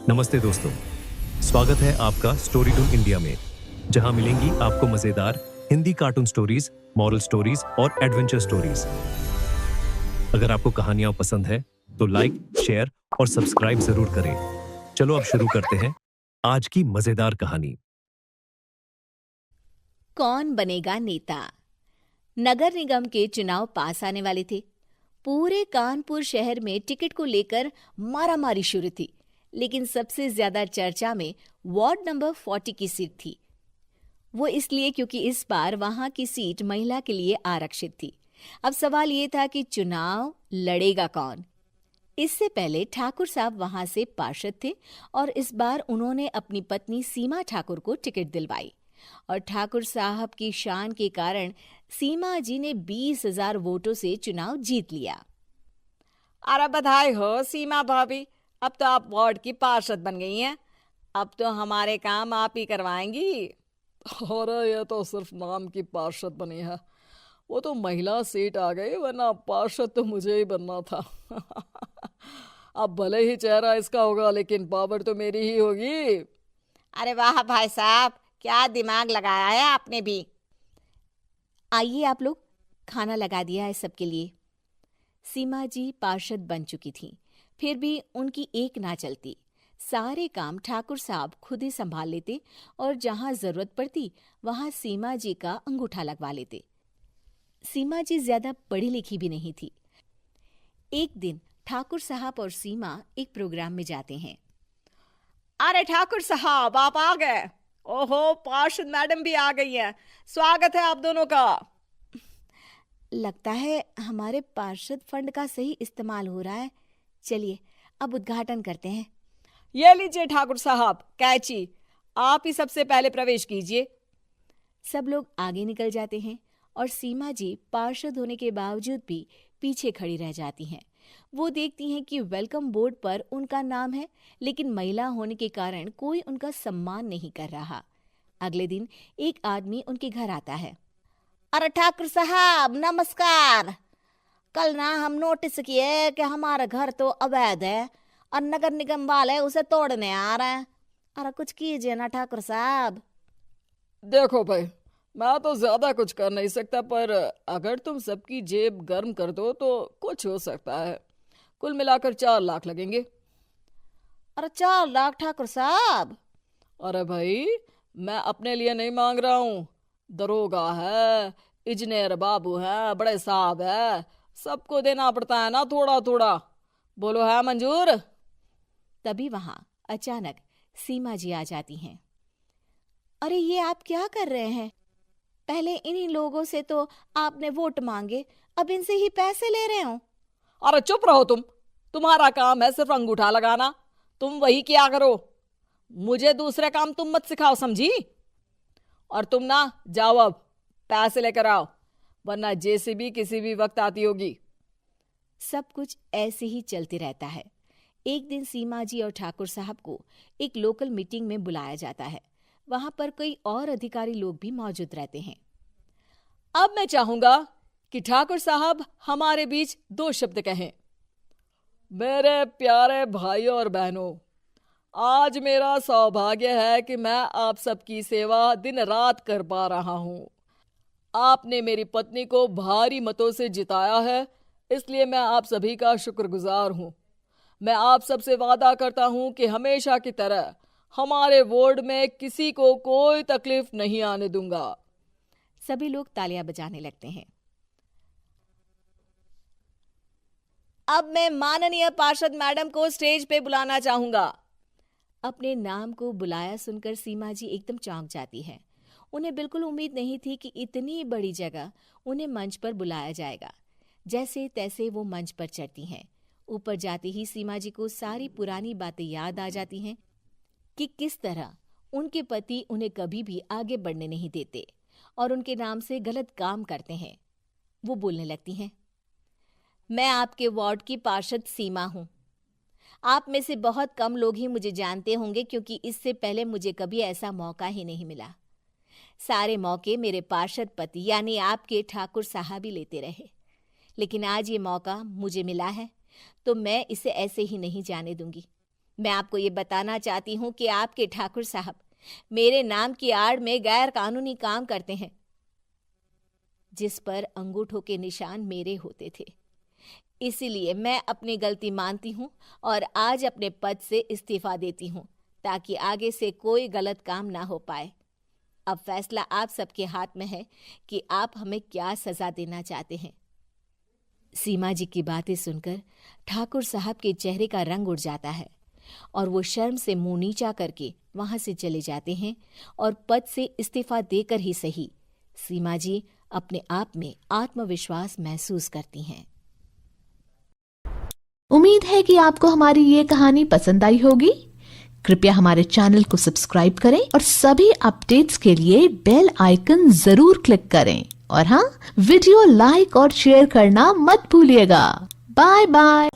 नमस्ते दोस्तों, स्वागत है आपका स्टोरी टून इंडिया में, जहां मिलेंगी आपको मजेदार Hindi cartoon stories, moral stories और एडवेंचर स्टोरीज। अगर आपको कहानियां पसंद है तो लाइक, शेयर और सब्सक्राइब जरूर करें। चलो अब शुरू करते हैं आज की मजेदार कहानी। कौन बनेगा नेता? नगर निगम के चुनाव पास आने वाले थे। पूरे कानपुर शहर में टिकट को लेकर मारामारी शुरू थी, लेकिन सबसे ज्यादा चर्चा में वार्ड नंबर 40 की सीट थी। वो इसलिए क्योंकि इस बार वहां की सीट महिला के लिए आरक्षित थी। अब सवाल ये था कि चुनाव लड़ेगा कौन। इससे पहले ठाकुर साहब वहां से पार्षद थे और इस बार उन्होंने अपनी पत्नी सीमा ठाकुर को टिकट दिलवाई और ठाकुर साहब की शान के कारण सीमा जी ने 20,000 वोटों से चुनाव जीत लिया। अरे बधाई हो सीमा भाभी, अब तो आप वार्ड की पार्षद बन गई हैं। अब तो हमारे काम आप ही करवाएंगी। अरे ये तो सिर्फ नाम की पार्षद बनी है, वो तो महिला सीट आ गई, वरना पार्षद तो मुझे ही बनना था। अब भले ही चेहरा इसका होगा लेकिन पावर तो मेरी ही होगी। अरे वाह भाई साहब, क्या दिमाग लगाया है आपने भी। आइए आप लोग, खाना लगा दिया है सबके लिए। सीमा जी पार्षद बन चुकी थीं, फिर भी उनकी एक ना चलती। सारे काम ठाकुर साहब खुद ही संभाल लेते और जहां जरूरत पड़ती वहां सीमा जी का अंगूठा लगवा लेते। सीमा जी ज्यादा पढ़ी लिखी भी नहीं थी। एक दिन ठाकुर साहब और सीमा एक प्रोग्राम में जाते हैं। अरे ठाकुर साहब, आप आ गए। ओहो, पार्षद मैडम भी आ गई हैं। स्वागत है आप दोनों का। लगता है हमारे पार्षद फंड का सही इस्तेमाल हो रहा है। चलिए अब उद्घाटन करते हैं। ये लीजिए ठाकुर साहब कैची, आप ही सबसे पहले प्रवेश कीजिए। सब लोग आगे निकल जाते हैं और सीमा जी पार्षद होने के बावजूद भी पीछे खड़ी रह जाती हैं। वो देखती हैं कि वेलकम बोर्ड पर उनका नाम है, लेकिन महिला होने के कारण कोई उनका सम्मान नहीं कर रहा। अगले दिन एक आदमी उनके घर आता है। अरे ठाकुर साहब नमस्कार। कल ना हम नोटिस किए कि हमारा घर तो अवैध है और नगर निगम वाले उसे तोड़ने आ रहे हैं। अरे कुछ कीजिए ना ठाकुर साहब। देखो भाई, मैं तो ज्यादा कुछ कर नहीं सकता, पर अगर तुम सबकी जेब गर्म कर दो तो कुछ हो सकता है। कुल मिलाकर 4 लाख लगेंगे। अरे 4 लाख ठाकुर साहब? अरे भाई, मैं अपने लिए नहीं मांग रहा हूँ। दरोगा है, इंजीनियर बाबू है, बड़े साहब है, सबको देना पड़ता है ना थोड़ा थोड़ा। बोलो है मंजूर? तभी वहां अचानक सीमा जी आ जाती हैं। अरे ये आप क्या कर रहे हैं? पहले इन्हीं लोगों से तो आपने वोट मांगे, अब इनसे ही पैसे ले रहे हो। अरे चुप रहो तुम। तुम्हारा काम है सिर्फ अंगूठा लगाना, तुम वही किया करो। मुझे दूसरे काम तुम मत सिखाओ, समझी? और तुम ना जाओ, अब पैसे लेकर आओ, वरना जेसीबी किसी भी वक्त आती होगी। सब कुछ ऐसे ही चलते रहता है। एक दिन सीमा जी और ठाकुर साहब को एक लोकल मीटिंग में बुलाया जाता है। वहां पर कई और अधिकारी लोग भी मौजूद रहते हैं। अब मैं चाहूंगा कि ठाकुर साहब हमारे बीच 2 शब्द कहें। मेरे प्यारे भाइयों और बहनों, आज मेरा सौभाग्य है कि मैं आप सबकी सेवा दिन रात कर पा रहा हूँ। आपने मेरी पत्नी को भारी मतों से जिताया है, इसलिए मैं आप सभी का शुक्रगुजार हूँ। मैं आप सबसे वादा करता हूँ कि हमेशा की तरह हमारे वार्ड में किसी को कोई तकलीफ नहीं आने दूंगा। सभी लोग तालियां बजाने लगते हैं। अब मैं माननीय पार्षद मैडम को स्टेज पे बुलाना चाहूंगा। अपने नाम को बुलाया सुनकर सीमा जी एकदम चौंक जाती है। उन्हें बिल्कुल उम्मीद नहीं थी कि इतनी बड़ी जगह उन्हें मंच पर बुलाया जाएगा। जैसे तैसे वो मंच पर चढ़ती हैं। ऊपर जाते ही सीमा जी को सारी पुरानी बातें याद आ जाती हैं कि किस तरह उनके पति उन्हें कभी भी आगे बढ़ने नहीं देते और उनके नाम से गलत काम करते हैं। वो बोलने लगती हैं। मैं आपके वार्ड की पार्षद सीमा हूँ। आप में से बहुत कम लोग ही मुझे जानते होंगे, क्योंकि इससे पहले मुझे कभी ऐसा मौका ही नहीं मिला। सारे मौके मेरे पार्षद पति यानी आपके ठाकुर साहब ही लेते रहे, लेकिन आज ये मौका मुझे मिला है तो मैं इसे ऐसे ही नहीं जाने दूंगी। मैं आपको ये बताना चाहती हूँ कि आपके ठाकुर साहब मेरे नाम की आड़ में गैर कानूनी काम करते हैं, जिस पर अंगूठों के निशान मेरे होते थे। इसीलिए मैं अपनी गलती मानती हूँ और आज अपने पद से इस्तीफा देती हूँ, ताकि आगे से कोई गलत काम ना हो पाए। अब फैसला आप सबके हाथ में है कि आप हमें क्या सजा देना चाहते हैं। सीमा जी की बातें सुनकर ठाकुर साहब के चेहरे का रंग उड़ जाता है और वो शर्म से मुंह नीचा करके वहां से चले जाते हैं और पद से इस्तीफा देकर ही सही सीमा जी अपने आप में आत्मविश्वास महसूस करती हैं। उम्मीद है कि आपको हमारी ये कहानी पसंद आई होगी। कृपया हमारे चैनल को सब्सक्राइब करें और सभी अपडेट्स के लिए बेल आइकन जरूर क्लिक करें। और हाँ, वीडियो लाइक और शेयर करना मत भूलिएगा। Bye bye.